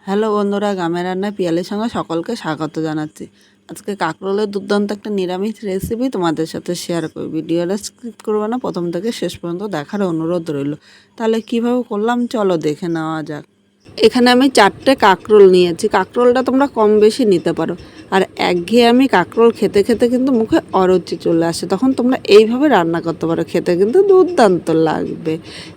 Hello বন্ধুরা, গ্রামের রান্নায় পিয়ালির সঙ্গে সকলকে স্বাগত জানাচ্ছি। আজকে কাঁকরোলের দুর্দান্ত একটা নিরামিষ রেসিপি তোমাদের সাথে শেয়ার করি। ভিডিওটা স্কিপ করবে না, প্রথম থেকে শেষ পর্যন্ত দেখার অনুরোধ রইল। তাহলে কিভাবে করলাম চলো দেখে নেওয়া যাক। এখানে আমি 4টে কাঁকরোল নিয়েছি। কাঁকরোলটা তোমরা কম বেশি নিতে পারো। আর একঘেয়ে আমি কাঁকরোল খেতে খেতে কিন্তু মুখে অরুচি চলে আসে, তখন তোমরা এইভাবে রান্না করতে পারো, খেতে কিন্তু দুর্দান্ত লাগবে।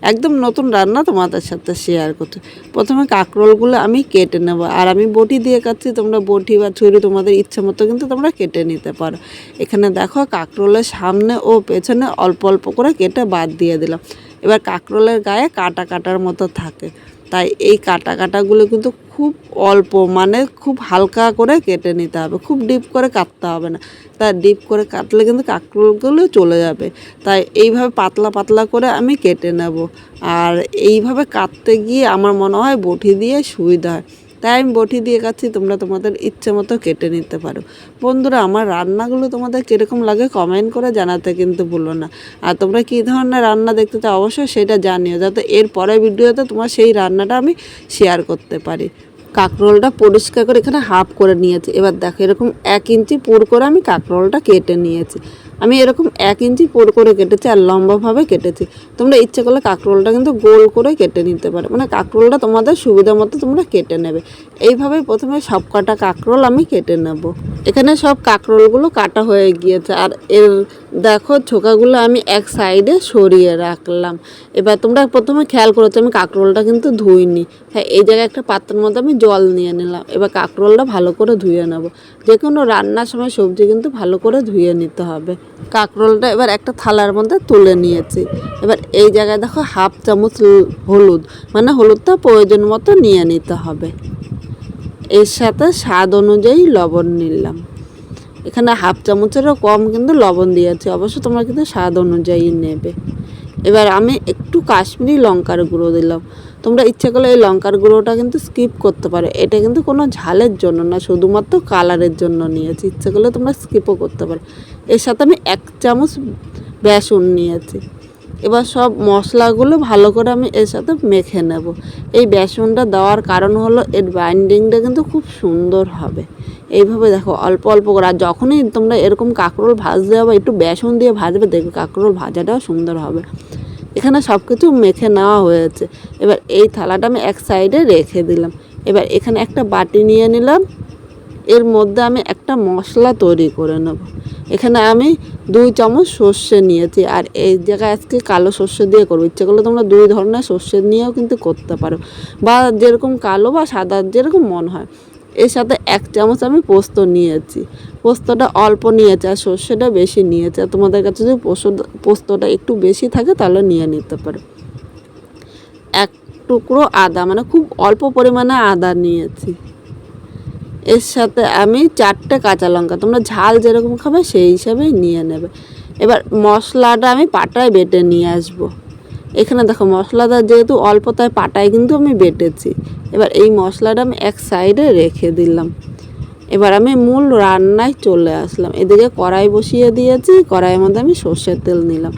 একদম নতুন রান্না তোমাদের সাথে শেয়ার করছি। প্রথমে কাঁকরোলগুলো আমি কেটে নেবো, আর আমি বটি দিয়ে কাটছি, তোমরা বটি বা ছুরি তোমাদের ইচ্ছা মতো কিন্তু তোমরা কেটে নিতে পারো। এখানে দেখো কাঁকরোলের সামনে ও পেছনে অল্প অল্প করে কেটে বাদ দিয়ে দিলাম। এবার কাঁকরোলের গায়ে কাটা কাটার মতো থাকে, তাই এই কাটাগুলো কিন্তু খুব অল্প, মানে খুব হালকা করে কেটে নিতে হবে, খুব ডিপ করে কাটতে হবে না। তাই ডিপ করে কাটলে কিন্তু কাঁকরোলগুলো চলে যাবে। তাই এইভাবে পাতলা পাতলা করে আমি কেটে নেব। আর এইভাবে কাটতে গিয়ে আমার মনে হয় বটি দিয়ে সুবিধা হয়, তাই আমি বটি দিয়ে কাটছি। তোমরা তোমাদের ইচ্ছে মতো কেটে নিতে পারো। বন্ধুরা, আমার রান্নাগুলো তোমাদের কীরকম লাগে কমেন্ট করে জানাতে কিন্তু ভুলো না। আর তোমরা কী ধরনের রান্না দেখতে চাও অবশ্যই সেটা জানিও, যাতে এর পরের ভিডিওতে তোমার সেই রান্নাটা আমি শেয়ার করতে পারি। কাঁকরোলটা পরিষ্কার করে এখানে হাফ করে নিয়েছি। এবার দেখো এরকম 1 ইঞ্চি পুর করে আমি কাঁকরোলটা কেটে নিয়েছি। আমি এরকম 1 ইঞ্চি পুর করে কেটেছি আর লম্বাভাবে কেটেছি। তোমরা ইচ্ছে করলে কাঁকরোলটা কিন্তু গোল করে কেটে নিতে পারো, মানে কাঁকরোলটা তোমাদের সুবিধা মতো তোমরা কেটে নেবে। এইভাবেই প্রথমে সব কাটা কাঁকরোল আমি কেটে নেব। এখানে সব কাঁকরোলগুলো কাটা হয়ে গিয়েছে, আর এর দেখো ছোকাগুলো আমি এক সাইডে সরিয়ে রাখলাম। এবার তোমরা প্রথমে খেয়াল করেছো আমি কাঁকরোলটা কিন্তু ধুইনি। হ্যাঁ, এই জায়গায় একটা পাত্রের মধ্যে আমি জল নিয়ে নিলাম। এবার কাঁকরোলটা ভালো করে ধুয়ে নেব। যে কোনো রান্নার সময় সবজি কিন্তু ভালো করে ধুয়ে নিতে হবে। কাঁকরোলটা এবার একটা থালার মধ্যে তুলে নিয়েছি। এবার এই জায়গায় দেখো হাফ চামচ হলুদ, মানে হলুদটা প্রয়োজন মতো নিয়ে নিতে হবে। এর সাথে স্বাদ অনুযায়ী লবণ নিলাম। এখানে হাফ চামচেরও কম কিন্তু লবণ দিয়েছি, অবশ্য তোমরা কিন্তু স্বাদ অনুযায়ী নেবে। এবার আমি একটু কাশ্মীরি লঙ্কার গুঁড়ো দিলাম। তোমরা ইচ্ছে করলে এই লঙ্কার গুঁড়োটা কিন্তু স্কিপ করতে পারো, এটা কিন্তু কোনো ঝালের জন্য না, শুধুমাত্র কালারের জন্য নিয়েছি। ইচ্ছে করলে তোমরা স্কিপও করতে পারো। এর সাথে আমি 1 চামচ বেসন নিয়েছি। এবার সব মশলাগুলো ভালো করে আমি এর সাথে মেখে নেব। এই বেসনটা দেওয়ার কারণ হলো এর বাইন্ডিংটা কিন্তু খুব সুন্দর হবে। এইভাবে দেখো অল্প অল্প করে, আর যখনই তোমরা এরকম কাঁকরোল ভাজতে হবে একটু বেসন দিয়ে ভাজবে, দেখবে কাঁকরোল ভাজাটাও সুন্দর হবে। এখানে সব কিছু মেখে নেওয়া হয়েছে। এবার এই থালাটা আমি এক সাইডে রেখে দিলাম। এবার এখানে একটা বাটি নিয়ে নিলাম। এর মধ্যে আমি একটা মশলা তৈরি করে নেব। এখানে আমি 2 চামচ সর্ষে নিয়েছি, আর এই জায়গায় আজকে কালো সর্ষে দিয়ে করবো। ইচ্ছে করলে তোমরা 2 ধরনের সর্ষে নিয়েও কিন্তু করতে পারো, বা যেরকম কালো বা সাদা যেরকম মন হয়। এর সাথে 1 চামচ আমি পোস্ত নিয়েছি। পোস্তটা অল্প নিয়েছি আর সর্ষেটা বেশি নিয়েছি। আর তোমাদের কাছে যদি পোস্তটা একটু বেশি থাকে তাহলে নিয়ে নিতে পারো। 1 টুকরো আদা, মানে খুব অল্প পরিমাণে আদা নিয়েছি। এর সাথে আমি 4টে কাঁচা লঙ্কা, তোমরা ঝাল যেরকম খাবে সেই হিসাবেই নিয়ে নেবে। এবার মশলাটা আমি পাটায় বেটে নিয়ে আসবো। এখানে দেখো মশলাটা যেহেতু অল্প তাই পাটায় কিন্তু আমি বেটেছি। এবার এই মশলাটা আমি এক সাইডে রেখে দিলাম। এবার আমি মূল রান্নায় চলে আসলাম। এদিকে কড়াই বসিয়ে দিয়েছি, কড়াইয়ের মধ্যে আমি সর্ষের তেল নিলাম।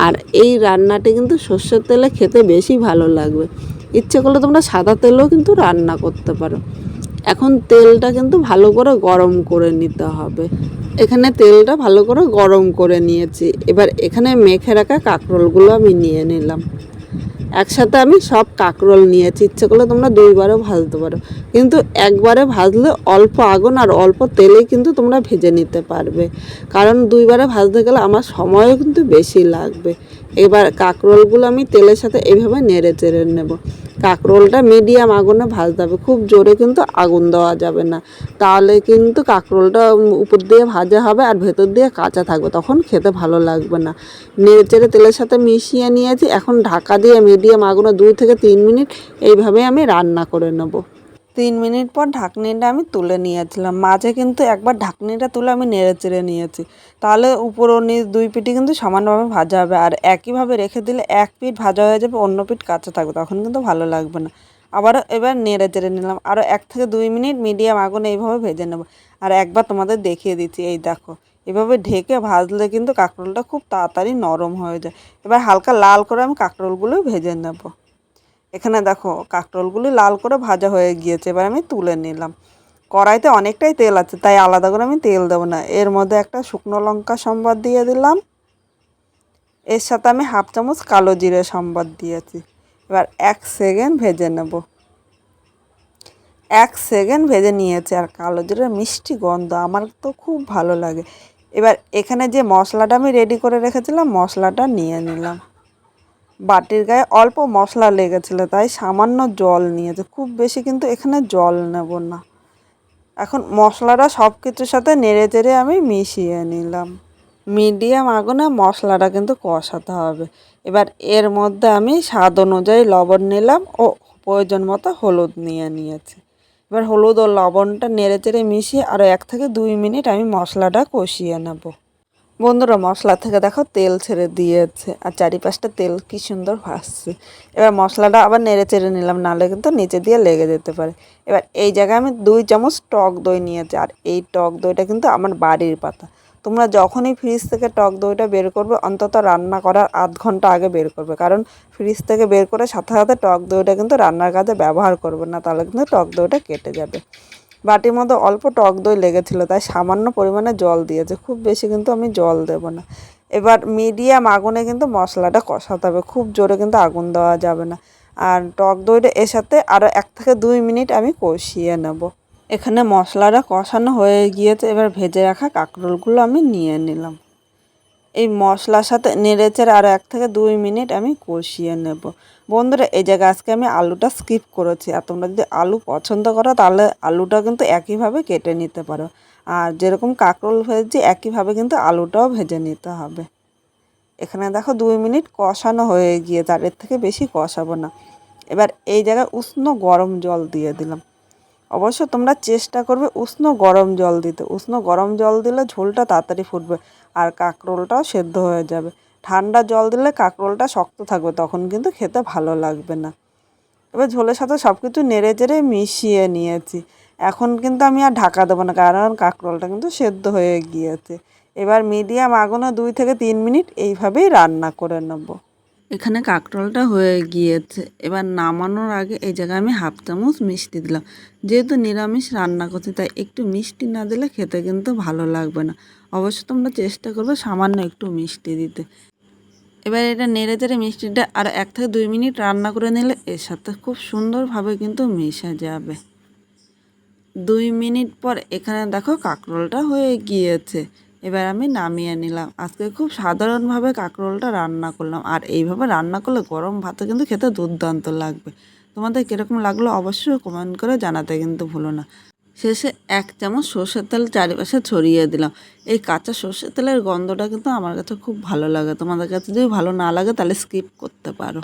আর এই রান্নাটি কিন্তু সর্ষের তেলে খেতে বেশি ভালো লাগবে। ইচ্ছে করলে তোমরা সাদা তেলেও কিন্তু রান্না করতে পারো। এখন তেলটা কিন্তু ভালো করে গরম করে নিতে হবে। এখানে তেলটা ভালো করে গরম করে নিয়েছি। এবার এখানে মেখে রাখা কাঁকরোলগুলো আমি নিয়ে নিলাম। একসাথে আমি সব কাঁকরোল নিয়েছি। ইচ্ছে করলে তোমরা 2বারও ভাজতে পারো, কিন্তু একবারে ভাজলে অল্প আগুন আর অল্প তেলেই কিন্তু তোমরা ভেজে নিতে পারবে, কারণ 2বারে ভাজতে গেলে আমার সময়ও কিন্তু বেশি লাগবে। এবার কাঁকরোলগুলো আমি তেলের সাথে এইভাবে নেড়ে চেড়ে নেব। কাঁকরোলটা মিডিয়াম আগুনে ভাজতে হবে, খুব জোরে কিন্তু আগুন দেওয়া যাবে না, তাহলে কিন্তু কাঁকরোলটা উপর দিয়ে ভাজা হবে আর ভেতর দিয়ে কাঁচা থাকবে, তখন খেতে ভালো লাগবে না। নেড়ে চেড়ে তেলের সাথে মিশিয়ে নিয়েছি। এখন ঢাকা দিয়ে মিডিয়াম আগুনে 2 থেকে 3 মিনিট এইভাবে আমি রান্না করে নেব। 3 মিনিট পর ঢাকনিটা আমি তুলে নিয়েছিলাম। মাঝে কিন্তু একবার ঢাকনিটা তুলে আমি নেড়ে চেড়ে নিয়েছি, তাহলে উপর ও নিচ 2 পিঠই কিন্তু সমানভাবে ভাজা হবে। আর একইভাবে রেখে দিলে এক পিঠ ভাজা হয়ে যাবে, অন্য পিঠ কাঁচা থাকবে, তখন কিন্তু ভালো লাগবে না। আবারও এবার নেড়ে চেড়ে নিলাম। আরও 1 থেকে 2 মিনিট মিডিয়াম আগুনে এইভাবে ভেজে নেব। আর একবার তোমাদের দেখিয়ে দিচ্ছি, এই দেখো এভাবে ঢেকে ভাজলে কিন্তু কাঁকরোলটা খুব তাড়াতাড়ি নরম হয়ে যায়। এবার হালকা লাল করে আমি কাঁকরোলগুলো ভেজে নেব। এখানে দেখো কাঁকরোলগুলি লাল করে ভাজা হয়ে গিয়েছে, এবার আমি তুলে নিলাম। কড়াইতে অনেকটাই তেল আছে, তাই আলাদা করে আমি তেল দেবো না। এর মধ্যে একটা শুকনো লঙ্কা সম্বাদ দিয়ে দিলাম, এর সাথে আমি হাফ চামচ কালো জিরে সম্বাদ দিয়েছি। এবার 1 সেকেন্ড ভেজে নেব। 1 সেকেন্ড ভেজে নিয়েছে, আর কালো জিরের মিষ্টি গন্ধ আমার তো খুব ভালো লাগে। এবার এখানে যে মশলাটা আমি রেডি করে রেখেছিলাম, মশলাটা নিয়ে নিলাম। বাটির গায়ে অল্প মশলা লেগেছিলো, তাই সামান্য জল নিয়েছে, খুব বেশি কিন্তু এখানে জল নেব না। এখন মশলাটা সব কিছুর সাথে নেড়ে চেড়ে আমি মিশিয়ে নিলাম। মিডিয়াম আগুনে মশলাটা কিন্তু কষাতে হবে। এবার এর মধ্যে আমি স্বাদ অনুযায়ী লবণ নিলাম ও প্রয়োজন মতো হলুদ নিয়েছি। এবার হলুদ ও লবণটা নেড়ে চেড়ে মিশিয়ে আরও 1 থেকে 2 মিনিট আমি মশলাটা কষিয়ে নেব। বন্ধুরা, মশলা থেকে দেখো তেল ছেড়ে দিয়েছে, আর চারিপাশটা তেল কি সুন্দর ভাসছে। এবার মশলাটা আবার নেড়ে চেড়ে নিলাম, নাহলে কিন্তু নিচে দিয়ে লেগে যেতে পারে। এবার এই জায়গায় আমি 2 চামচ টক দই নিয়েছি, আর এই টক দইটা কিন্তু আমার বাড়ির পাতা। তোমরা যখনই ফ্রিজ থেকে টক দইটা বের করবে, অন্তত রান্না করার আধ ঘন্টা আগে বের করবে, কারণ ফ্রিজ থেকে বের করে সাথে সাথে টক দইটা কিন্তু রান্নার কাজে ব্যবহার করবে না, তাহলে কিন্তু টক দইটা কেটে যাবে। বাটির মধ্যে অল্প টক দই লেগেছিলো, তাই সামান্য পরিমাণে জল দিয়েছে, খুব বেশি কিন্তু আমি জল দেব না। এবার মিডিয়াম আগুনে কিন্তু মশলাটা কষাতে হবে, খুব জোরে কিন্তু আগুন দেওয়া যাবে না। আর টক দইটা এর সাথে আরও 1 থেকে 2 মিনিট আমি কষিয়ে নেব। এখানে মশলাটা কষানো হয়ে গিয়েছে, এবার ভেজে রাখা কাঁকরোলগুলো আমি নিয়ে নিলাম। এই মশলার সাথে নেড়েচেড়ে আরও 1 থেকে 2 মিনিট আমি কষিয়ে নেব। বন্ধুরা, এই জায়গায় আজকে আমি আলুটা স্কিপ করেছি, আর তোমরা যদি আলু পছন্দ করো তাহলে আলুটা কিন্তু একইভাবে কেটে নিতে পারো। আর যেরকম কাঁকরোল ভেজেছি একইভাবে কিন্তু আলুটাও ভেজে নিতে হবে। এখানে দেখো 2 মিনিট কষানো হয়ে গিয়ে, তার এর থেকে বেশি কষাবো না। এবার এই জায়গায় উষ্ণ গরম জল দিয়ে দিলাম। অবশ্য তোমরা চেষ্টা করবে উষ্ণ গরম জল দিতে, উষ্ণ গরম জল দিলে ঝোলটা তাড়াতাড়ি ফুটবে আর কাঁকরোলটাও সেদ্ধ হয়ে যাবে। ঠান্ডা জল দিলে কাঁকরোলটা শক্ত থাকবে, তখন কিন্তু খেতে ভালো লাগবে না। এবার ঝোলের সাথে সব কিছু নেড়ে চেড়ে মিশিয়ে নিয়েছি। এখন কিন্তু আমি আর ঢাকা দেবো না, কারণ কাঁকরোলটা কিন্তু সেদ্ধ হয়ে গিয়েছে। এবার মিডিয়াম আগুনে 2 থেকে 3 মিনিট এইভাবেই রান্না করে নেব। এখানে কাঁকরোলটা হয়ে গিয়েছে, এবার নামানোর আগে এই জায়গায় আমি হাফ চামচ মিষ্টি দিলাম। যেহেতু নিরামিষ রান্না করছি, তাই একটু মিষ্টি না দিলে খেতে কিন্তু ভালো লাগবে না। অবশ্য তোমরা চেষ্টা করবে সামান্য একটু মিষ্টি দিতে। এবার এটা নেড়ে চেড়ে মিষ্টিটা আর 1 থেকে 2 মিনিট রান্না করে নিলে এর সাথে খুব সুন্দরভাবে কিন্তু মিশে যাবে। 2 মিনিট পর এখানে দেখো কাঁকরোলটা হয়ে গিয়েছে। এবার আমি নামিয়ে নিলাম। আজকে খুব সাধারণভাবে কাঁকরোলটা রান্না করলাম, আর এইভাবে রান্না করলে গরম ভাতে কিন্তু খেতে দুর্দান্ত লাগবে। তোমাদের কীরকম লাগলো অবশ্যই কমেন্ট করে জানাতে কিন্তু ভুলো না। শেষে 1 চামচ সর্ষের তেল চারিপাশে ছড়িয়ে দিলাম। এই কাঁচা সর্ষের তেলের গন্ধটা কিন্তু আমার কাছে খুব ভালো লাগে। তোমাদের কাছে যদি ভালো না লাগে তাহলে স্কিপ করতে পারো।